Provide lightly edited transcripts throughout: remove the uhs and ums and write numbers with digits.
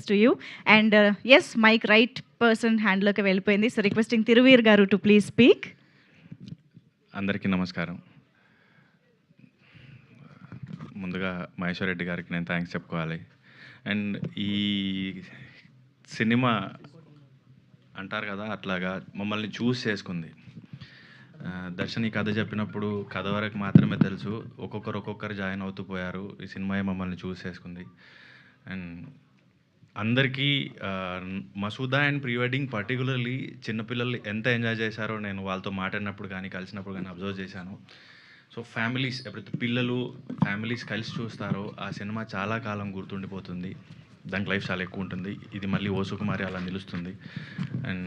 Wishes to you. And yes, mike right person హ్యాండ్లోకి వెళ్ళిపోయింది. So requesting Thiruveer గారు to please speak. అందరికీ నమస్కారం. ముందుగా మహేశ్వర్ రెడ్డి గారికి నేను థ్యాంక్స్ చెప్పుకోవాలి. అండ్ ఈ సినిమా అంటారు కదా, అట్లాగా మమ్మల్ని చూస్ చేసుకుంది. దర్శన్ ఈ కథ చెప్పినప్పుడు కథ వరకు మాత్రమే తెలుసు, ఒక్కొక్కరు జాయిన్ అవుతూ పోయారు. ఈ సినిమా మమ్మల్ని చూస్ చేసుకుంది. అండ్ అందరికీ Masooda and pre wedding particularly చిన్నపిల్లలు ఎంత ఎంజాయ్ చేశారో నేను వాళ్ళతో మాట్లాడినప్పుడు కానీ కలిసినప్పుడు కానీ అబ్జర్వ్ చేశాను. సో ఫ్యామిలీస్, ఎప్పుడైతే పిల్లలు ఫ్యామిలీస్ కలిసి చూస్తారో ఆ సినిమా చాలా కాలం గుర్తుండిపోతుంది. దానికి లైఫ్ చాలా ఎక్కువ ఉంటుంది. ఇది మళ్ళీ ఓ సుకుమారి అలా నిలుస్తుంది. అండ్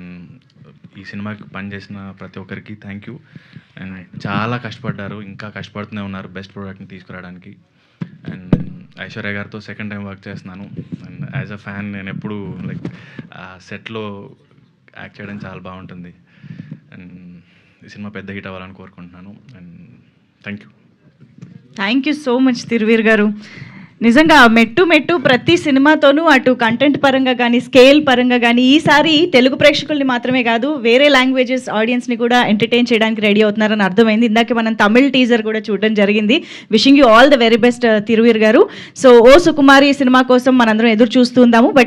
ఈ సినిమాకి పనిచేసిన ప్రతి ఒక్కరికి థ్యాంక్ యూ. అండ్ చాలా కష్టపడ్డారు, ఇంకా కష్టపడుతూనే ఉన్నారు బెస్ట్ ప్రోడక్ట్ని తీసుకురావడానికి. అండ్ ఐశ్వర్య గారితో సెకండ్ టైం వర్క్ చేస్తున్నాను. అండ్ యాజ్ అ ఫ్యాన్ నేను ఎప్పుడు లైక్ సెట్లో యాక్ట్ చేయడం చాలా బాగుంటుంది. అండ్ ఈ సినిమా పెద్ద హిట్ అవ్వాలని కోరుకుంటున్నాను. And thank you so much Thiruveer గారు. నిజంగా మెట్టు ప్రతి సినిమాతోనూ అటు కంటెంట్ పరంగా కానీ స్కేల్ పరంగా కానీ ఈసారి తెలుగు ప్రేక్షకుల్ని మాత్రమే కాదు వేరే లాంగ్వేజెస్ ఆడియన్స్ని కూడా ఎంటర్టైన్ చేయడానికి రెడీ అవుతున్నారని అర్థమైంది. ఇందాక మనం తమిళ్ టీజర్ కూడా చూడడం జరిగింది. Wishing you all the very best Thiruveer గారు. సో ఓ సుకుమారి సినిమా కోసం మనందరం ఎదురు చూస్తూ ఉందాము. బట్